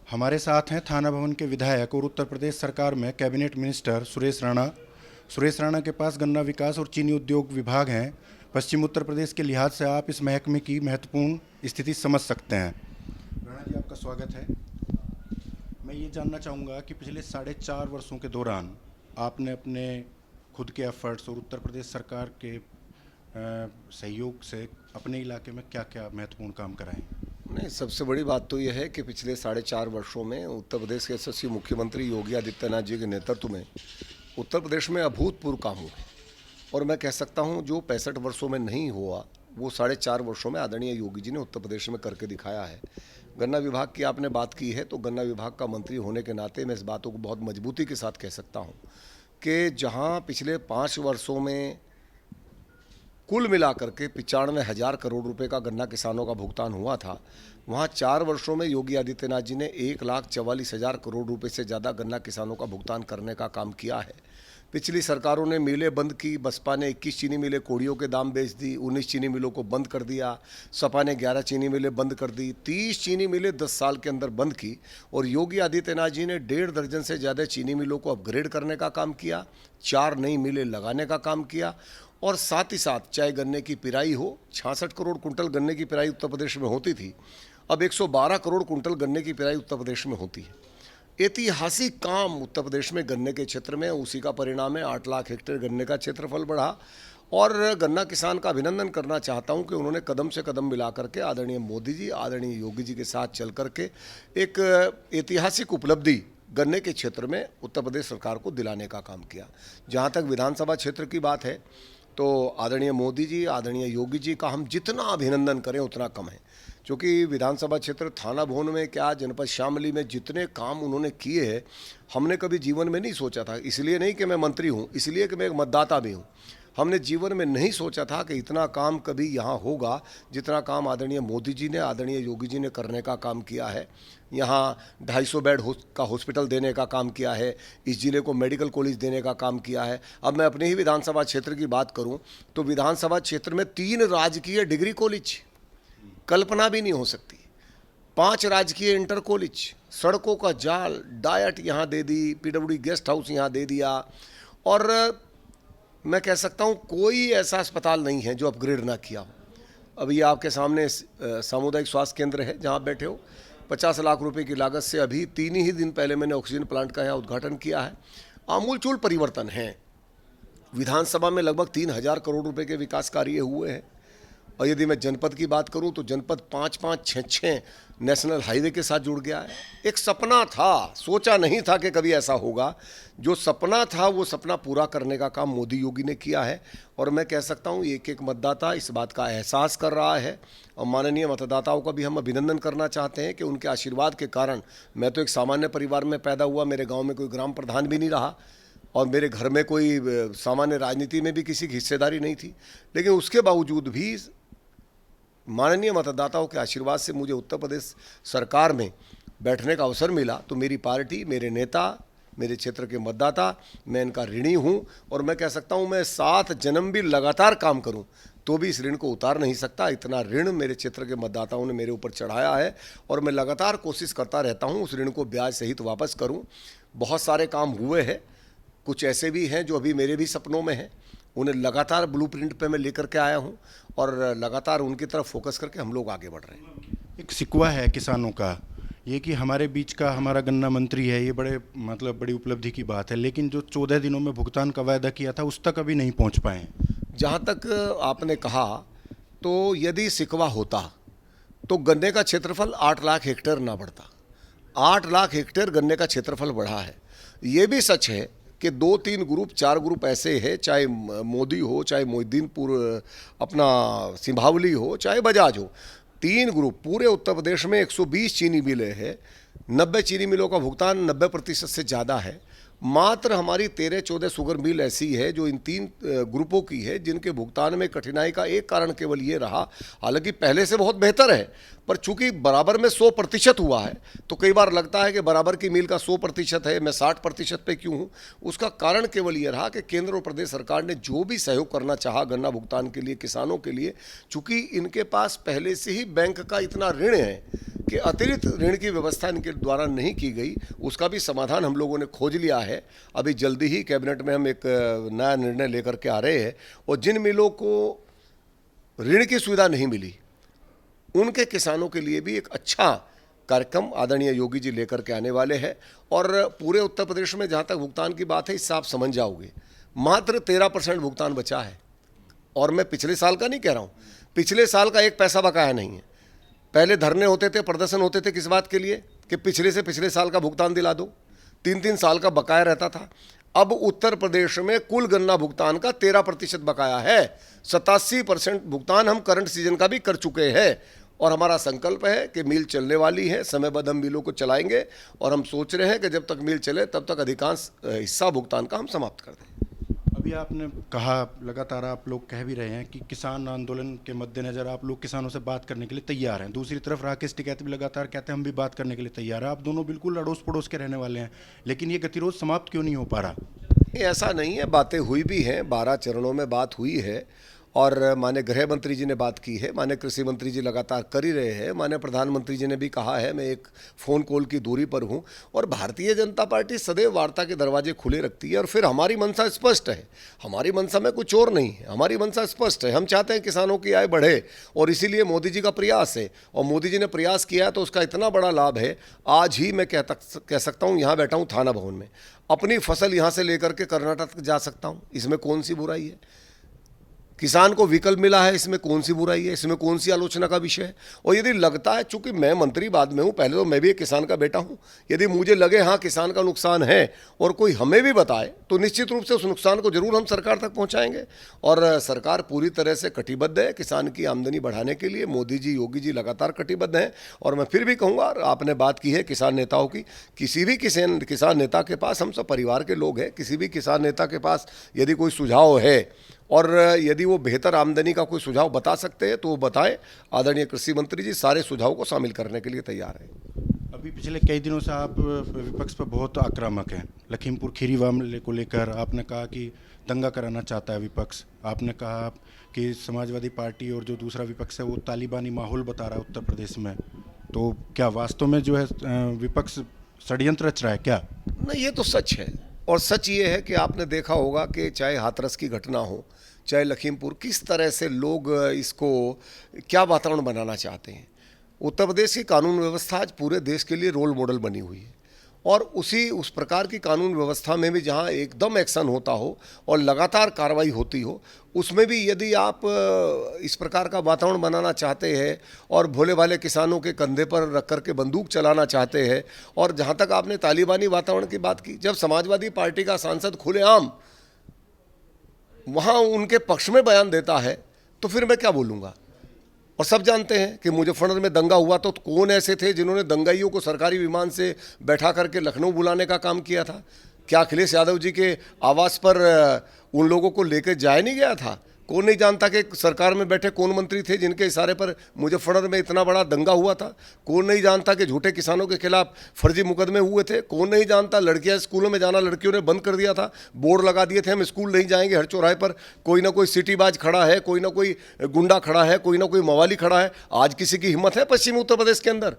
हमारे साथ हैं थाना भवन के विधायक और उत्तर प्रदेश सरकार में कैबिनेट मिनिस्टर सुरेश राणा। सुरेश राणा के पास गन्ना विकास और चीनी उद्योग विभाग हैं। पश्चिम उत्तर प्रदेश के लिहाज से आप इस महकमे की महत्वपूर्ण स्थिति समझ सकते हैं। राणा जी, आपका स्वागत है। मैं ये जानना चाहूँगा कि पिछले 4.5 वर्षों के दौरान आपने अपने खुद के एफर्ट्स और उत्तर प्रदेश सरकार के सहयोग से अपने इलाके में क्या क्या महत्वपूर्ण काम कराए? नहीं, सबसे बड़ी बात तो यह है कि पिछले 4.5 वर्षों में उत्तर प्रदेश के यशस्वी मुख्यमंत्री योगी आदित्यनाथ जी के नेतृत्व में उत्तर प्रदेश में अभूतपूर्व काम हुए और मैं कह सकता हूं जो 65 वर्षों में नहीं हुआ वो 4.5 वर्षों में आदरणीय योगी जी ने उत्तर प्रदेश में करके दिखाया है। गन्ना विभाग की आपने बात की है तो गन्ना विभाग का मंत्री होने के नाते मैं इस बातों को बहुत मजबूती के साथ कह सकता हूँ कि जहाँ पिछले 5 वर्षों में कुल मिलाकर के 95,000 करोड़ रुपए का गन्ना किसानों का भुगतान हुआ था, वहाँ 4 वर्षों में योगी आदित्यनाथ जी ने 1,44,000 करोड़ रुपए से ज़्यादा गन्ना किसानों का भुगतान करने का काम किया है। पिछली सरकारों ने मिलें बंद की, बसपा ने 21 चीनी मिलें कोड़ियों के दाम बेच दी, 19 चीनी मिलों को बंद कर दिया, सपा ने 11 चीनी मिलें बंद कर दी, 30 चीनी मिलें 10 साल के अंदर बंद की और योगी आदित्यनाथ जी ने 1.5 दर्जन से ज़्यादा चीनी मिलों को अपग्रेड करने का काम किया, 4 नई मिलें लगाने का काम किया और साथ ही साथ चाहे गन्ने की पिराई हो, 66 करोड़ कुंटल गन्ने की पिराई उत्तर प्रदेश में होती थी, अब 112 करोड़ कुंटल गन्ने की पिराई उत्तर प्रदेश में होती है। ऐतिहासिक काम उत्तर प्रदेश में गन्ने के क्षेत्र में, उसी का परिणाम है 8 लाख हेक्टेयर गन्ने का क्षेत्रफल बढ़ा और गन्ना किसान का अभिनंदन करना चाहता हूं कि उन्होंने कदम से कदम मिला करके आदरणीय मोदी जी, आदरणीय योगी जी के साथ चल करके एक ऐतिहासिक उपलब्धि गन्ने के क्षेत्र में उत्तर प्रदेश सरकार को दिलाने का काम किया। जहां तक विधानसभा क्षेत्र की बात है तो आदरणीय मोदी जी, आदरणीय योगी जी का हम जितना अभिनंदन करें उतना कम है, क्योंकि विधानसभा क्षेत्र थाना भवन में क्या, जनपद शामली में जितने काम उन्होंने किए हैं हमने कभी जीवन में नहीं सोचा था। इसलिए नहीं कि मैं मंत्री हूँ, इसलिए कि मैं एक मतदाता भी हूँ। हमने जीवन में नहीं सोचा था कि इतना काम कभी यहाँ होगा जितना काम आदरणीय मोदी जी ने, आदरणीय योगी जी ने करने का काम किया है। यहाँ 250 बेड का हॉस्पिटल देने का काम किया है, इस जिले को मेडिकल कॉलेज देने का काम किया है। अब मैं अपने ही विधानसभा क्षेत्र की बात करूं तो विधानसभा क्षेत्र में 3 राजकीय डिग्री कॉलेज, कल्पना भी नहीं हो सकती, 5 राजकीय इंटर कॉलेज, सड़कों का जाल, डायट यहाँ दे दी, पीडब्ल्यूडी गेस्ट हाउस यहाँ दे दिया और मैं कह सकता हूँ कोई ऐसा अस्पताल नहीं है जो अपग्रेड ना किया हो। अभी आपके सामने सामुदायिक स्वास्थ्य केंद्र है जहाँ बैठे हो, 50 लाख रुपए की लागत से अभी 3 ही दिन पहले मैंने ऑक्सीजन प्लांट का यहाँ उद्घाटन किया है। आमूलचूल परिवर्तन है। विधानसभा में लगभग 3,000 करोड़ रुपए के विकास कार्य हुए हैं और यदि मैं जनपद की बात करूं तो जनपद 5-5, 6-6 नेशनल हाईवे के साथ जुड़ गया है। एक सपना था, सोचा नहीं था कि कभी ऐसा होगा। जो सपना था वो सपना पूरा करने का काम मोदी योगी ने किया है और मैं कह सकता हूं एक एक मतदाता इस बात का एहसास कर रहा है और माननीय मतदाताओं का भी हम अभिनंदन करना चाहते हैं कि उनके आशीर्वाद के कारण, मैं तो एक सामान्य परिवार में पैदा हुआ, मेरे गाँव में कोई ग्राम प्रधान भी नहीं रहा और मेरे घर में कोई सामान्य राजनीति में भी किसी की हिस्सेदारी नहीं थी, लेकिन उसके बावजूद भी माननीय मतदाताओं के आशीर्वाद से मुझे उत्तर प्रदेश सरकार में बैठने का अवसर मिला। तो मेरी पार्टी, मेरे नेता, मेरे क्षेत्र के मतदाता, मैं इनका ऋणी हूं और मैं कह सकता हूं मैं 7 जन्म भी लगातार काम करूं तो भी इस ऋण को उतार नहीं सकता। इतना ऋण मेरे क्षेत्र के मतदाताओं ने मेरे ऊपर चढ़ाया है और मैं लगातार कोशिश करता रहता हूं उस ऋण को ब्याज सहित वापस करूं। बहुत सारे काम हुए हैं, कुछ ऐसे भी हैं जो अभी मेरे भी सपनों में हैं, उन्हें लगातार ब्लूप्रिंट पे मैं लेकर के आया हूं और लगातार उनकी तरफ फोकस करके हम लोग आगे बढ़ रहे हैं। एक शिकवा है किसानों का ये कि हमारे बीच का हमारा गन्ना मंत्री है, ये बड़ी उपलब्धि की बात है, लेकिन जो 14 दिनों में भुगतान का वायदा किया था उस तक अभी नहीं पहुंच पाए। जहां तक आपने कहा तो यदि शिकवा होता तो गन्ने का क्षेत्रफल 8 लाख हेक्टेयर ना बढ़ता। 8 लाख हेक्टेयर गन्ने का क्षेत्रफल बढ़ा है। ये भी सच है कि 2-3 ग्रुप, 4 ग्रुप ऐसे हैं, चाहे मोदी हो, चाहे मोहिद्दीनपुर अपना सिंभावली हो, चाहे बजाज हो, 3 ग्रुप पूरे उत्तर प्रदेश में 120 चीनी मिलें हैं। 90 चीनी मिलों का भुगतान 90% से ज़्यादा है मात्र हमारी 13-14 शुगर मिल ऐसी है जो इन 3 ग्रुपों की है जिनके भुगतान में कठिनाई का एक कारण केवल ये रहा, हालांकि पहले से बहुत बेहतर है, पर चूंकि बराबर में 100% हुआ है तो कई बार लगता है कि बराबर की मिल का 100% है, मैं 60% पे क्यों हूँ। उसका कारण केवल ये रहा कि केंद्र और प्रदेश सरकार ने जो भी सहयोग करना चाहा गन्ना भुगतान के लिए किसानों के लिए, चूंकि इनके पास पहले से ही बैंक का इतना ऋण है कि अतिरिक्त ऋण की व्यवस्था इनके द्वारा नहीं की गई, उसका भी समाधान हम लोगों ने खोज लिया है। अभी जल्दी ही कैबिनेट में हम एक नया निर्णय लेकर के आ रहे हैं, और जिन मिलों को ऋण की सुविधा नहीं मिली उनके किसानों के लिए भी एक अच्छा कार्यक्रम आदरणीय योगी जी लेकर के आने वाले हैं। और पूरे उत्तर प्रदेश में जहाँ तक भुगतान की बात है, इससे आप समझ जाओगे मात्र 13% भुगतान बचा है। और मैं पिछले साल का नहीं कह रहा हूँ, पिछले साल का एक पैसा बकाया नहीं है। पहले धरने होते थे, प्रदर्शन होते थे, किस बात के लिए कि पिछले से पिछले साल का भुगतान दिला दो, 3-3 साल का बकाया रहता था। अब उत्तर प्रदेश में कुल गन्ना भुगतान का 13% बकाया है, 87% भुगतान हम करंट सीजन का भी कर चुके हैं। और हमारा संकल्प है कि मिल चलने वाली है, समयबद्ध हम मिलों को चलाएंगे, और हम सोच रहे हैं कि जब तक मिल चले तब तक अधिकांश हिस्सा भुगतान का हम समाप्त कर दें। अभी आपने कहा, लगातार आप लोग कह भी रहे हैं कि किसान आंदोलन के मद्देनज़र आप लोग किसानों से बात करने के लिए तैयार हैं। दूसरी तरफ राकेश टिकैत भी लगातार कहते हैं हम भी बात करने के लिए तैयार हैं। आप दोनों बिल्कुल अड़ोस पड़ोस के रहने वाले हैं, लेकिन ये गतिरोध समाप्त क्यों नहीं हो पा रहा? ऐसा नहीं है, बातें हुई भी हैं, 12 चरणों में बात हुई है, और माननीय गृह मंत्री जी ने बात की है, माननीय कृषि मंत्री जी लगातार कर ही रहे हैं, माननीय प्रधानमंत्री जी ने भी कहा है, मैं एक फ़ोन कॉल की दूरी पर हूं। और भारतीय जनता पार्टी सदैव वार्ता के दरवाजे खुले रखती है। और फिर हमारी मंशा स्पष्ट है, हमारी मंशा में कुछ और नहीं है, हमारी मंशा स्पष्ट है। हम चाहते हैं किसानों की आय बढ़े, और इसीलिए मोदी जी का प्रयास है, और मोदी जी ने प्रयास किया है तो उसका इतना बड़ा लाभ है। आज ही मैं कह सकता हूँ, यहाँ बैठा हूँ थाना भवन में, अपनी फसल यहाँ से लेकर के कर्नाटक जा सकता हूँ, इसमें कौन सी बुराई है? किसान को विकल्प मिला है, इसमें कौन सी बुराई है? इसमें कौन सी आलोचना का विषय है? और यदि लगता है, चूंकि मैं मंत्री बाद में हूं, पहले तो मैं भी एक किसान का बेटा हूं, यदि मुझे लगे हाँ किसान का नुकसान है और कोई हमें भी बताए, तो निश्चित रूप से उस नुकसान को जरूर हम सरकार तक पहुंचाएंगे। और सरकार पूरी तरह से कटिबद्ध है किसान की आमदनी बढ़ाने के लिए। मोदी जी, योगी जी लगातार कटिबद्ध हैं। और मैं फिर भी कहूँगा, आपने बात की है किसान नेताओं की, किसी भी किसान नेता के पास, हम सब परिवार के लोग हैं, किसी भी किसान नेता के पास यदि कोई सुझाव है और यदि वो बेहतर आमदनी का कोई सुझाव बता सकते हैं तो वो बताएं। आदरणीय कृषि मंत्री जी सारे सुझावों को शामिल करने के लिए तैयार हैं। अभी पिछले कई दिनों से आप विपक्ष पर बहुत आक्रामक हैं। लखीमपुर खीरी मामले को लेकर आपने कहा कि दंगा कराना चाहता है विपक्ष। आपने कहा कि समाजवादी पार्टी और जो दूसरा विपक्ष है वो तालिबानी माहौल बता रहा है उत्तर प्रदेश में। तो क्या वास्तव में जो है विपक्ष षड्यंत्र रच रहा है क्या? नहीं, ये तो सच है। और सच ये है कि आपने देखा होगा कि चाहे हाथरस की घटना हो, चाहे लखीमपुर, किस तरह से लोग इसको क्या वातावरण बनाना चाहते हैं। उत्तर प्रदेश की कानून व्यवस्था आज पूरे देश के लिए रोल मॉडल बनी हुई है, और उस प्रकार की कानून व्यवस्था में भी जहां एकदम एक्शन होता हो और लगातार कार्रवाई होती हो, उसमें भी यदि आप इस प्रकार का वातावरण बनाना चाहते हैं और भोले भाले किसानों के कंधे पर रख कर के बंदूक चलाना चाहते हैं। और जहां तक आपने तालिबानी वातावरण की बात की, जब समाजवादी पार्टी का सांसद खुलेआम वहां उनके पक्ष में बयान देता है तो फिर मैं क्या बोलूँगा। और सब जानते हैं कि मुजफ्फरनगर में दंगा हुआ तो कौन ऐसे थे जिन्होंने दंगाइयों को सरकारी विमान से बैठा करके लखनऊ बुलाने का काम किया था? क्या अखिलेश यादव जी के आवास पर उन लोगों को लेकर जाया नहीं गया था? कौन नहीं जानता कि सरकार में बैठे कौन मंत्री थे जिनके इशारे पर मुजफ्फरनगर में इतना बड़ा दंगा हुआ था? कौन नहीं जानता कि झूठे किसानों के खिलाफ फर्जी मुकदमे हुए थे? कौन नहीं जानता लड़कियां स्कूलों में जाना लड़कियों ने बंद कर दिया था, बोर्ड लगा दिए थे हम स्कूल नहीं जाएंगे, हर चौराहे पर कोई ना कोई सिटीबाज खड़ा है, कोई ना कोई गुंडा खड़ा है, कोई ना कोई मवाली खड़ा है। आज किसी की हिम्मत है पश्चिमी उत्तर प्रदेश के अंदर?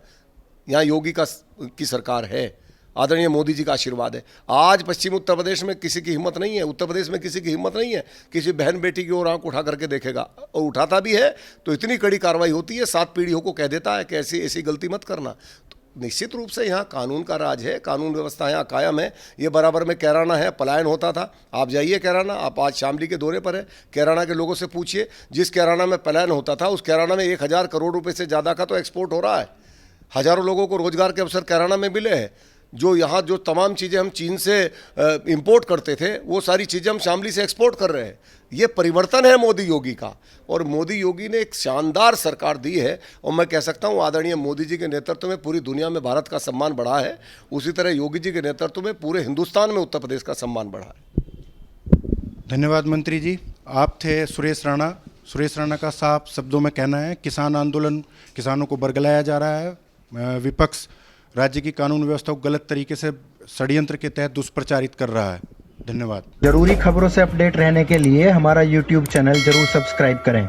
यहाँ योगी की सरकार है, आदरणीय मोदी जी का आशीर्वाद है। आज पश्चिम उत्तर प्रदेश में किसी की हिम्मत नहीं है, उत्तर प्रदेश में किसी की हिम्मत नहीं है किसी बहन बेटी की ओर आंख उठा करके देखेगा, और उठाता भी है तो इतनी कड़ी कार्रवाई होती है, 7 पीढ़ियों को कह देता है कि ऐसी गलती मत करना। तो निश्चित रूप से यहाँ कानून का राज है, कानून व्यवस्था यहाँ कायम है। ये बराबर में कैराना है, पलायन होता था। आप जाइए कैराना, आप आज शामली के दौरे पर है, कैराना के लोगों से पूछिए, जिस कैराना में पलायन होता था उस कैराना में 1000 करोड़ रुपये से ज़्यादा का तो एक्सपोर्ट हो रहा है। हज़ारों लोगों को रोजगार के अवसर कैराना में मिले हैं। जो यहाँ जो तमाम चीज़ें हम चीन से इंपोर्ट करते थे वो सारी चीज़ें हम शामली से एक्सपोर्ट कर रहे हैं। ये परिवर्तन है मोदी योगी का, और मोदी योगी ने एक शानदार सरकार दी है। और मैं कह सकता हूँ आदरणीय मोदी जी के नेतृत्व में पूरी दुनिया में भारत का सम्मान बढ़ा है, उसी तरह योगी जी के नेतृत्व में पूरे हिंदुस्तान में उत्तर प्रदेश का सम्मान बढ़ा है। धन्यवाद मंत्री जी। आप थे सुरेश राणा। सुरेश राणा का साफ शब्दों में कहना है किसान आंदोलन, किसानों को बरगलाया जा रहा है, विपक्ष राज्य की कानून व्यवस्था को गलत तरीके से षड्यंत्र के तहत दुष्प्रचारित कर रहा है। धन्यवाद। जरूरी खबरों से अपडेट रहने के लिए हमारा YouTube चैनल जरूर सब्सक्राइब करें।